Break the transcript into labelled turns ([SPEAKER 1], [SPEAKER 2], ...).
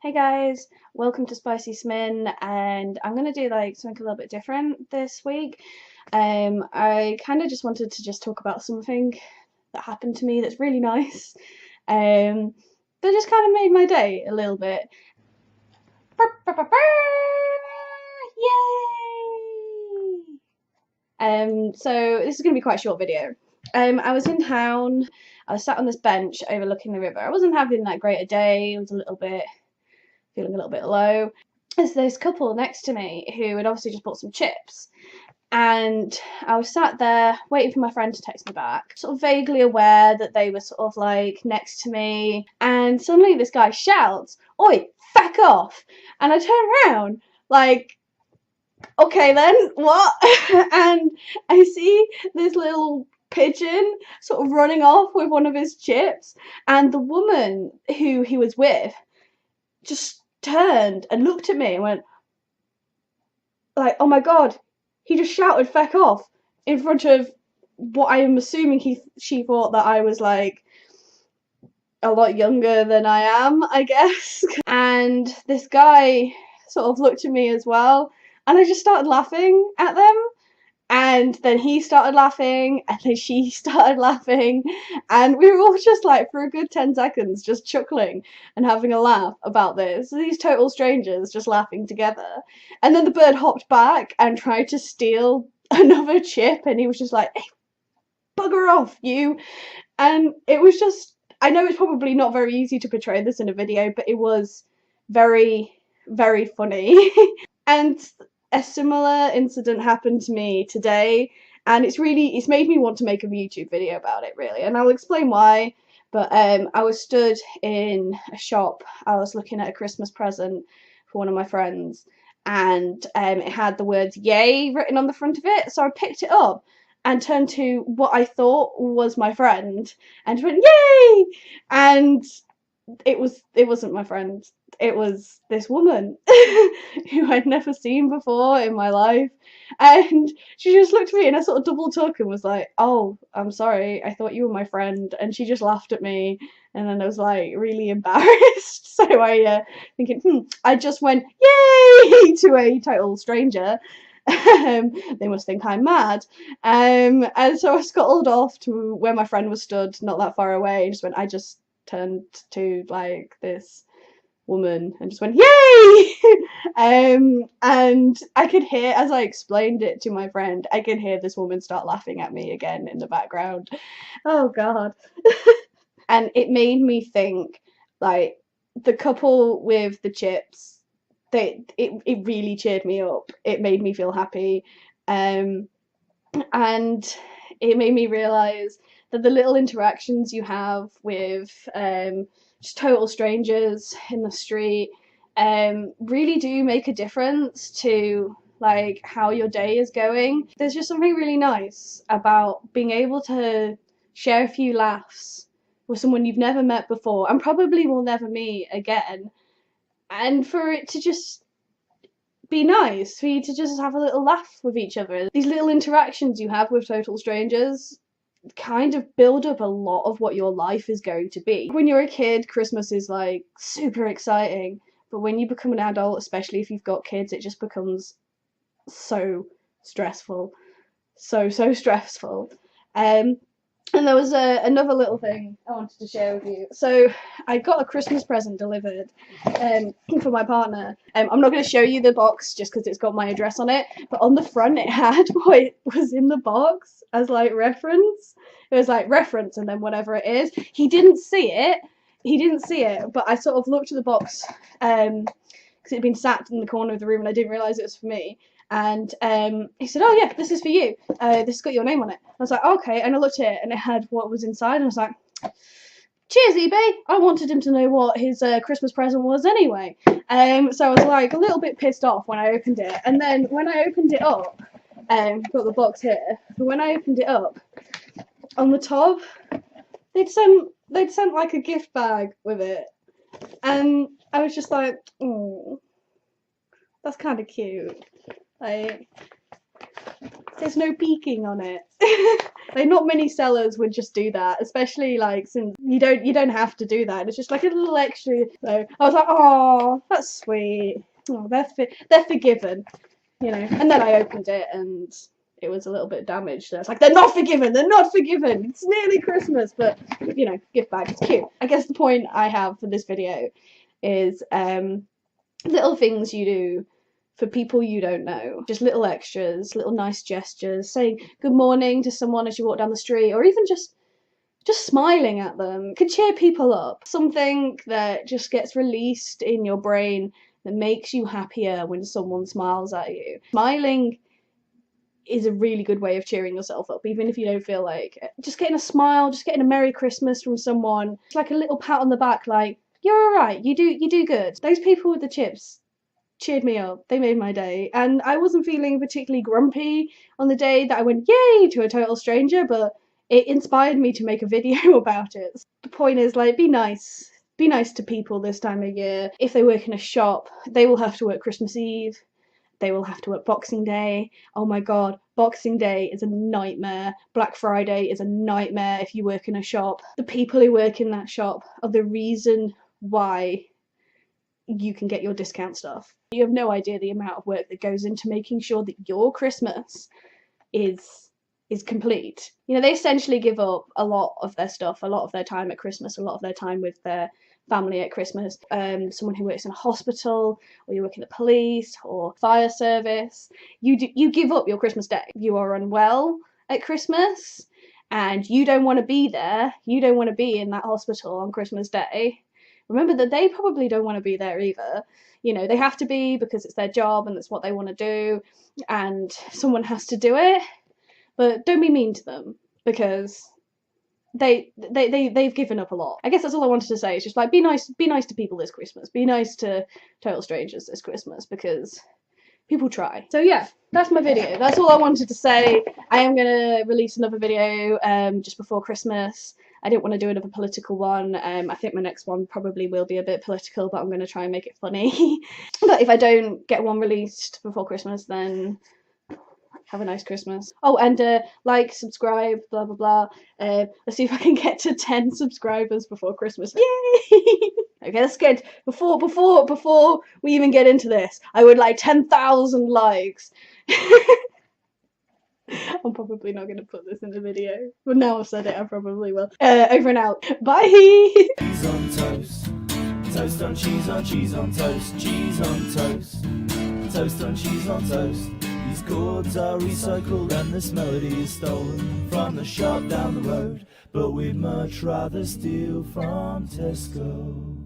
[SPEAKER 1] Hey guys, welcome to Spicy Smin, and I'm gonna do like something a little bit different this week. I kind of just wanted to just talk about something that happened to me that's really nice. Um, that just kind of made my day a little bit. Yay! So this is gonna be quite a short video. I was in town. I was sat on this bench overlooking the river. I wasn't having that great a day. I was feeling a little bit low. There's this couple next to me who had obviously just bought some chips. And I was sat there waiting for my friend to text me back, sort of vaguely aware that they were sort of like next to me. And suddenly this guy shouts, "Oi, feck off!" And I turn around, like, okay then, what? And I see this little pigeon sort of running off with one of his chips. And the woman who he was with just turned and looked at me and went, like, oh my god, he just shouted "feck off" in front of what I am assuming she thought that I was like a lot younger than I am, I guess. And this guy sort of looked at me as well, and I just started laughing at them. And then he started laughing, and then she started laughing, and we were all just like, for a good 10 seconds, just chuckling and having a laugh about this. These total strangers just laughing together. And then the bird hopped back and tried to steal another chip, and he was just like, "Hey, bugger off, you." And it was just, I know it's probably not very easy to portray this in a video, but it was very, very funny. And a similar incident happened to me today, and it's made me want to make a YouTube video about it, really, and I'll explain why. But I was stood in a shop. I was looking at a Christmas present for one of my friends, and it had the words "yay" written on the front of it, so I picked it up and turned to what I thought was my friend and went "yay," and it wasn't my friend. It was this woman who I'd never seen before in my life. And she just looked at me and I sort of double took and was like, "Oh, I'm sorry, I thought you were my friend." And she just laughed at me, and then I was like really embarrassed. So I thinking, I just went "yay" to a total stranger. They must think I'm mad. And so I scuttled off to where my friend was stood, not that far away, and just went, I just turned to like this woman and just went "yay." And I could hear, as I explained it to my friend, I could hear this woman start laughing at me again in the background. Oh god. And it made me think, like, the couple with the chips, it really cheered me up. It made me feel happy. And it made me realize that the little interactions you have with just total strangers in the street really do make a difference to like how your day is going. There's just something really nice about being able to share a few laughs with someone you've never met before and probably will never meet again, and for it to just be nice, for you to just have a little laugh with each other. These little interactions you have with total strangers kind of build up a lot of what your life is going to be. When you're a kid, Christmas is like super exciting, but when you become an adult, especially if you've got kids, it just becomes so stressful. So stressful. And there was another little thing I wanted to share with you. So I got a Christmas present delivered for my partner. I'm not going to show you the box just because it's got my address on it, but on the front it had what was in the box as like reference. It was like reference and then whatever it is. He didn't see it. But I sort of looked at the box because it had been sat in the corner of the room and I didn't realise it was for me. And he said, "Oh yeah, this is for you. This has got your name on it." I was like, "Okay," and I looked at it, and it had what was inside, and I was like, "Cheers, eBay!" I wanted him to know what his Christmas present was anyway. So I was like a little bit pissed off when I opened it, and then when I opened it up, got the box here. But when I opened it up, on the top, they'd sent like a gift bag with it, and I was just like, "Oh, that's kind of cute." Like, there's no peeking on it. Like, not many sellers would just do that, especially like since you don't have to do that. It's just like a little extra. So I was like, oh, that's sweet. Oh, they're forgiven, you know. And then I opened it and it was a little bit damaged. So it's like, they're not forgiven. They're not forgiven. It's nearly Christmas, but you know, gift bag. It's cute. I guess the point I have for this video is little things you do for people you don't know. Just little extras, little nice gestures, saying good morning to someone as you walk down the street, or even just smiling at them can cheer people up. Something that just gets released in your brain that makes you happier when someone smiles at you. Smiling is a really good way of cheering yourself up, even if you don't feel like it. Just getting a smile, just getting a Merry Christmas from someone. It's like a little pat on the back, like, you're alright, you do good. Those people with the chips cheered me up. They made my day. And I wasn't feeling particularly grumpy on the day that I went yay to a total stranger, but it inspired me to make a video about it. The point is, like, be nice. Be nice to people this time of year. If they work in a shop, they will have to work Christmas Eve. They will have to work Boxing Day. Oh my god, Boxing Day is a nightmare. Black Friday is a nightmare if you work in a shop. The people who work in that shop are the reason why you can get your discount stuff. You have no idea the amount of work that goes into making sure that your Christmas is complete. You know, they essentially give up a lot of their stuff, a lot of their time at Christmas, a lot of their time with their family at Christmas. Someone who works in a hospital, or you work in the police or fire service, you give up your Christmas day. You are unwell at Christmas and you don't want to be there. You don't want to be in that hospital on Christmas Day. Remember that they probably don't want to be there either. You know, they have to be because it's their job and it's what they want to do, and someone has to do it. But don't be mean to them, because they've given up a lot. I guess that's all I wanted to say. It's just like, be nice to people this Christmas. Be nice to total strangers this Christmas, because people try. So yeah, that's my video. That's all I wanted to say. I am gonna release another video just before Christmas. I didn't want to do another political one. I think my next one probably will be a bit political, but I'm going to try and make it funny. But if I don't get one released before Christmas, then have a nice Christmas. Oh, and like, subscribe, blah blah blah. Let's see if I can get to 10 subscribers before Christmas. Yay! Okay, that's good. Before we even get into this, I would like 10,000 likes. I'm probably not going to put this in the video, but now I've said it, I probably will. Over and out. Bye!
[SPEAKER 2] Cheese on toast, toast on cheese on cheese on toast, cheese on toast, toast on cheese on toast. These chords are recycled and this melody is stolen from the shop down the road, but we'd much rather steal from Tesco.